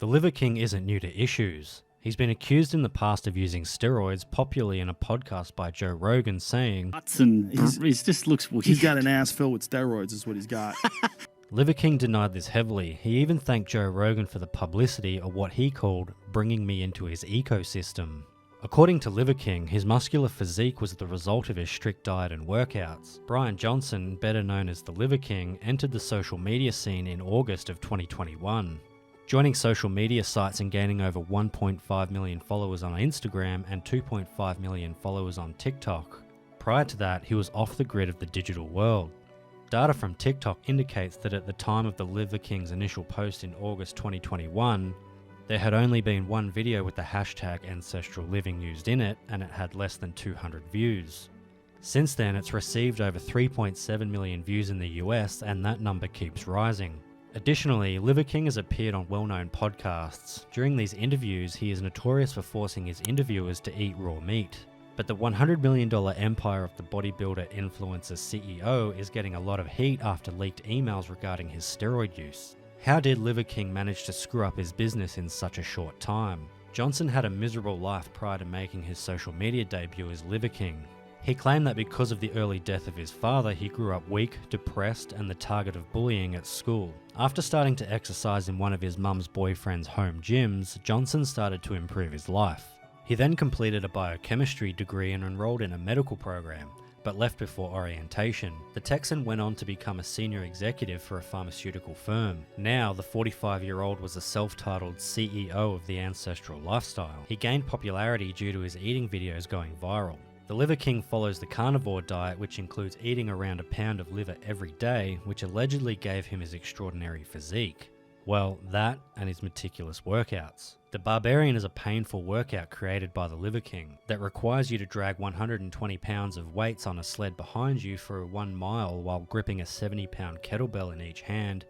The Liver King isn't new to issues. He's been accused in the past of using steroids, popularly in a podcast by Joe Rogan, saying, He just looks weird. He's got an ass filled with steroids is what he's got. Liver King denied this heavily. He even thanked Joe Rogan for the publicity of what he called bringing me into his ecosystem. According to Liver King, his muscular physique was the result of his strict diet and workouts. Brian Johnson, better known as the Liver King, entered the social media scene in August of 2021. Joining social media sites and gaining over 1.5 million followers on Instagram and 2.5 million followers on TikTok. Prior to that, he was off the grid of the digital world. Data from TikTok indicates that at the time of the Liver King's initial post in August 2021, there had only been one video with the hashtag Ancestral Living used in it, and it had less than 200 views. Since then, it's received over 3.7 million views in the US, and that number keeps rising. Additionally, Liver King has appeared on well-known podcasts. During these interviews, he is notorious for forcing his interviewers to eat raw meat. But the $100 million empire of the bodybuilder influencer CEO is getting a lot of heat after leaked emails regarding his steroid use. How did Liver King manage to screw up his business in such a short time? Johnson had a miserable life prior to making his social media debut as Liver King. He claimed that because of the early death of his father, he grew up weak, depressed, and the target of bullying at school. After starting to exercise in one of his mum's boyfriend's home gyms, Johnson started to improve his life. He then completed a biochemistry degree and enrolled in a medical program, but left before orientation. The Texan went on to become a senior executive for a pharmaceutical firm. Now, the 45-year-old was a self-titled CEO of the Ancestral lifestyle. He gained popularity due to his eating videos going viral. The Liver King follows the carnivore diet, which includes eating around a pound of liver every day, which allegedly gave him his extraordinary physique. Well, that and his meticulous workouts. The Barbarian is a painful workout created by the Liver King that requires you to drag 120 pounds of weights on a sled behind you for 1 mile while gripping a 70-pound kettlebell in each hand,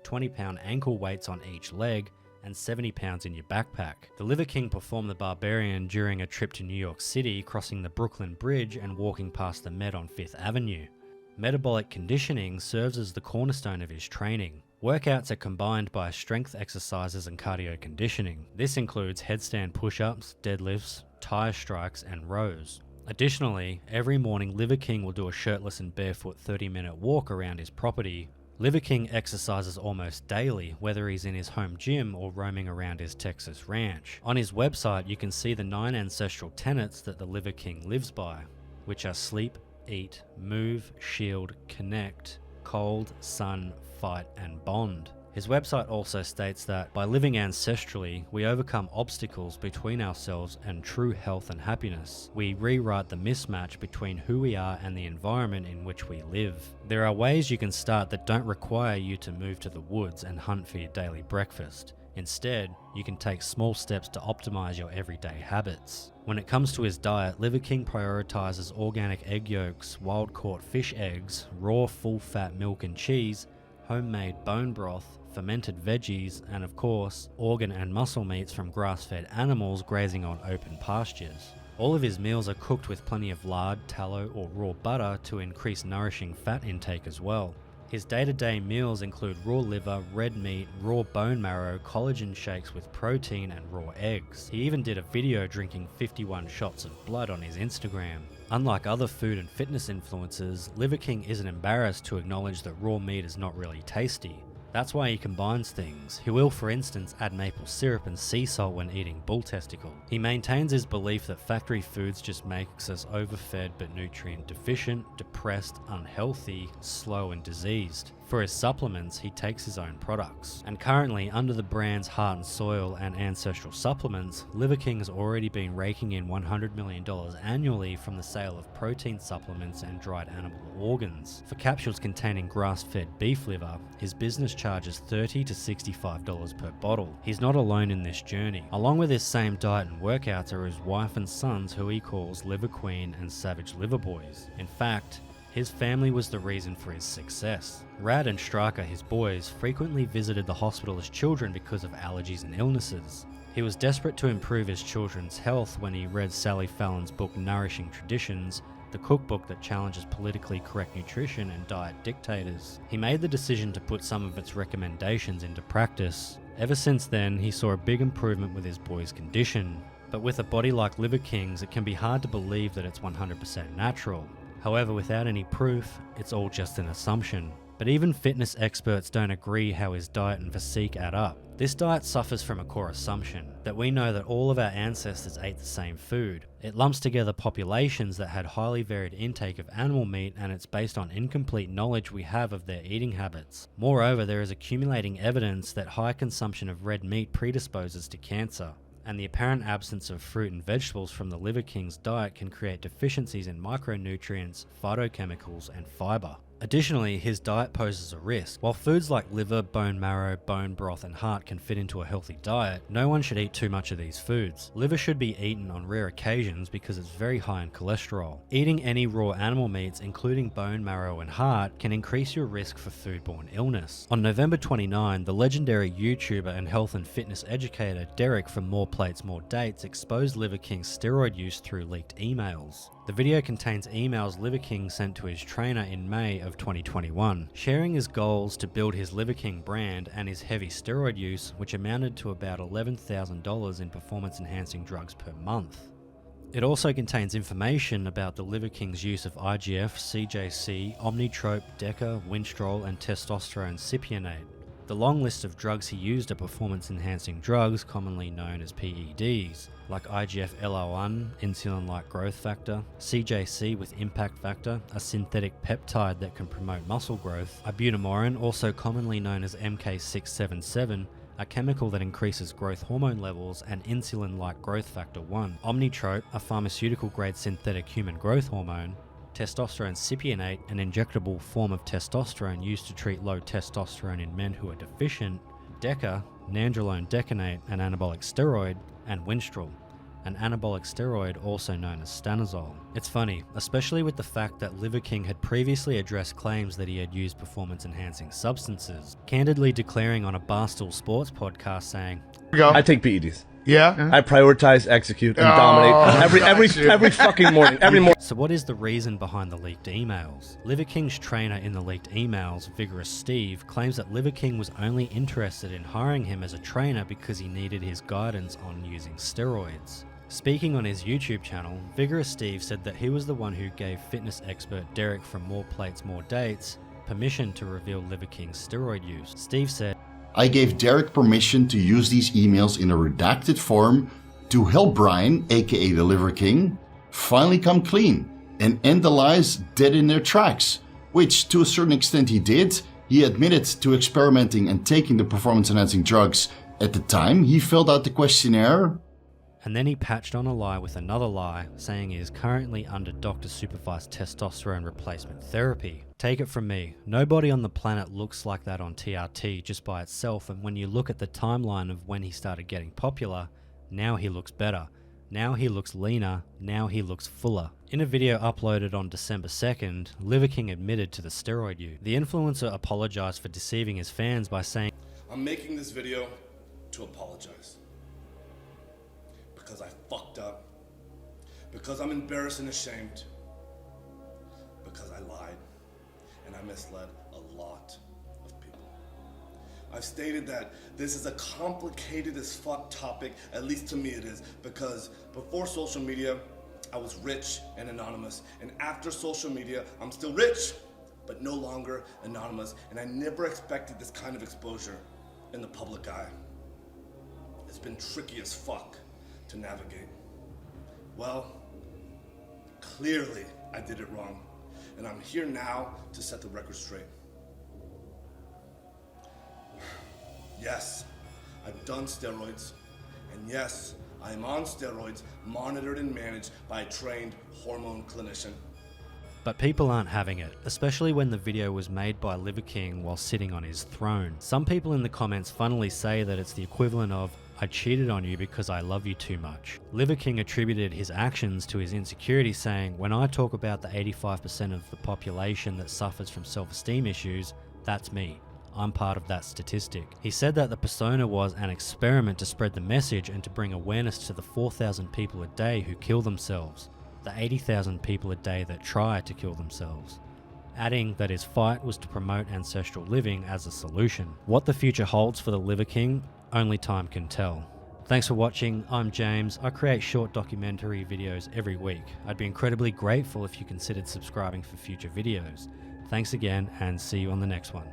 20-pound ankle weights on each leg, and 70 pounds in your backpack. The Liver King performed the Barbarian during a trip to New York City, crossing the Brooklyn Bridge and walking past the Met on 5th Avenue. Metabolic conditioning serves as the cornerstone of his training. Workouts are combined by strength exercises and cardio conditioning. This includes headstand push-ups, deadlifts, tire strikes, and rows. Additionally, every morning Liver King will do a shirtless and barefoot 30-minute walk around his property. Liver King exercises almost daily, whether he's in his home gym or roaming around his Texas ranch. On his website, you can see the 9 ancestral tenets that the Liver King lives by, which are sleep, eat, move, shield, connect, cold, sun, fight, and bond. His website also states that by living ancestrally, we overcome obstacles between ourselves and true health and happiness. We rewrite the mismatch between who we are and the environment in which we live. There are ways you can start that don't require you to move to the woods and hunt for your daily breakfast. Instead, you can take small steps to optimize your everyday habits. When it comes to his diet, Liver King prioritizes organic egg yolks, wild-caught fish eggs, raw full-fat milk and cheese, homemade bone broth, fermented veggies, and of course, organ and muscle meats from grass-fed animals grazing on open pastures. All of his meals are cooked with plenty of lard, tallow, or raw butter to increase nourishing fat intake as well. His day-to-day meals include raw liver, red meat, raw bone marrow, collagen shakes with protein, and raw eggs. He even did a video drinking 51 shots of blood on his Instagram. Unlike other food and fitness influencers, Liver King isn't embarrassed to acknowledge that raw meat is not really tasty. That's why he combines things. He will, for instance, add maple syrup and sea salt when eating bull testicle. He maintains his belief that factory foods just makes us overfed but nutrient deficient, depressed, unhealthy, slow and diseased. For his supplements, he takes his own products. And currently, under the brands Heart and Soil and Ancestral Supplements, Liver King has already been raking in $100 million annually from the sale of protein supplements and dried animal organs. For capsules containing grass-fed beef liver, his business charges $30 to $65 per bottle. He's not alone in this journey. Along with his same diet and workouts are his wife and sons, who he calls Liver Queen and Savage Liver Boys. In fact, his family was the reason for his success. Rad and Striker, his boys, frequently visited the hospital as children because of allergies and illnesses. He was desperate to improve his children's health when he read Sally Fallon's book Nourishing Traditions, the cookbook that challenges politically correct nutrition and diet dictators. He made the decision to put some of its recommendations into practice. Ever since then, he saw a big improvement with his boy's condition, but with a body like Liver King's, it can be hard to believe that it's 100% natural. However, without any proof, it's all just an assumption. But even fitness experts don't agree how his diet and physique add up. This diet suffers from a core assumption, that we know that all of our ancestors ate the same food. It lumps together populations that had highly varied intake of animal meat, and it's based on incomplete knowledge we have of their eating habits. Moreover, there is accumulating evidence that high consumption of red meat predisposes to cancer, and the apparent absence of fruit and vegetables from the Liver King's diet can create deficiencies in micronutrients, phytochemicals, and fiber. Additionally, his diet poses a risk. While foods like liver, bone marrow, bone broth, and heart can fit into a healthy diet, no one should eat too much of these foods. Liver should be eaten on rare occasions because it's very high in cholesterol. Eating any raw animal meats, including bone marrow and heart, can increase your risk for foodborne illness. On November 29, the legendary YouTuber and health and fitness educator Derek from More Plates, More Dates exposed Liver King's steroid use through leaked emails. The video contains emails Liver King sent to his trainer in May of 2021, sharing his goals to build his Liver King brand and his heavy steroid use, which amounted to about $11,000 in performance-enhancing drugs per month. It also contains information about the Liver King's use of IGF, CJC, Omnitrope, Deca, Winstrol, and testosterone cypionate. The long list of drugs he used are performance-enhancing drugs, commonly known as PEDs, like IGF-LR1, insulin-like growth factor, CJC with impact factor, a synthetic peptide that can promote muscle growth, ibutamorin, also commonly known as MK677, a chemical that increases growth hormone levels, and insulin-like growth factor 1, Omnitrope, a pharmaceutical-grade synthetic human growth hormone, testosterone cypionate, an injectable form of testosterone used to treat low testosterone in men who are deficient, Deca, nandrolone decanate, an anabolic steroid, and Winstrol, an anabolic steroid also known as stanozol. It's funny, especially with the fact that Liver King had previously addressed claims that he had used performance-enhancing substances, candidly declaring on a Barstool Sports podcast saying, I take PEDs. Yeah. I prioritize, execute, and dominate every fucking morning. Every morning. So what is the reason behind the leaked emails? Liver King's trainer in the leaked emails, Vigorous Steve, claims that Liver King was only interested in hiring him as a trainer because he needed his guidance on using steroids. Speaking on his YouTube channel, Vigorous Steve said that he was the one who gave fitness expert Derek from More Plates, More Dates permission to reveal Liver King's steroid use. Steve said, I gave Derek permission to use these emails in a redacted form to help Brian, aka the Liver King, finally come clean and end the lies dead in their tracks, which to a certain extent he did. He admitted to experimenting and taking the performance-enhancing drugs at the time he filled out the questionnaire. And then he patched on a lie with another lie, saying he is currently under doctor-supervised testosterone replacement therapy. Take it from me, nobody on the planet looks like that on TRT just by itself, and when you look at the timeline of when he started getting popular, now he looks better. Now he looks leaner, now he looks fuller. In a video uploaded on December 2nd, Liver King admitted to the steroid use. The influencer apologized for deceiving his fans by saying, I'm making this video to apologize. Because I fucked up. Because I'm embarrassed and ashamed. Because I lied. And I misled a lot of people. I've stated that this is a complicated as fuck topic, at least to me it is, because before social media, I was rich and anonymous. And after social media, I'm still rich, but no longer anonymous. And I never expected this kind of exposure in the public eye. It's been tricky as fuck to navigate. Well, clearly I did it wrong, and I'm here now to set the record straight. Yes, I've done steroids, and yes, I am on steroids, monitored and managed by a trained hormone clinician. but people aren't having it, especially when the video was made by Liver King while sitting on his throne. Some people in the comments funnily say that it's the equivalent of, I cheated on you because I love you too much. Liver King attributed his actions to his insecurity, saying, when I talk about the 85% of the population that suffers from self-esteem issues, that's me. I'm part of that statistic. He said that the persona was an experiment to spread the message and to bring awareness to the 4,000 people a day who kill themselves, the 80,000 people a day that try to kill themselves, adding that his fight was to promote ancestral living as a solution. What the future holds for the Liver King, only time can tell. Thanks for watching. I'm James. I create short documentary videos every week. I'd be incredibly grateful if you considered subscribing for future videos. Thanks again, and see you on the next one.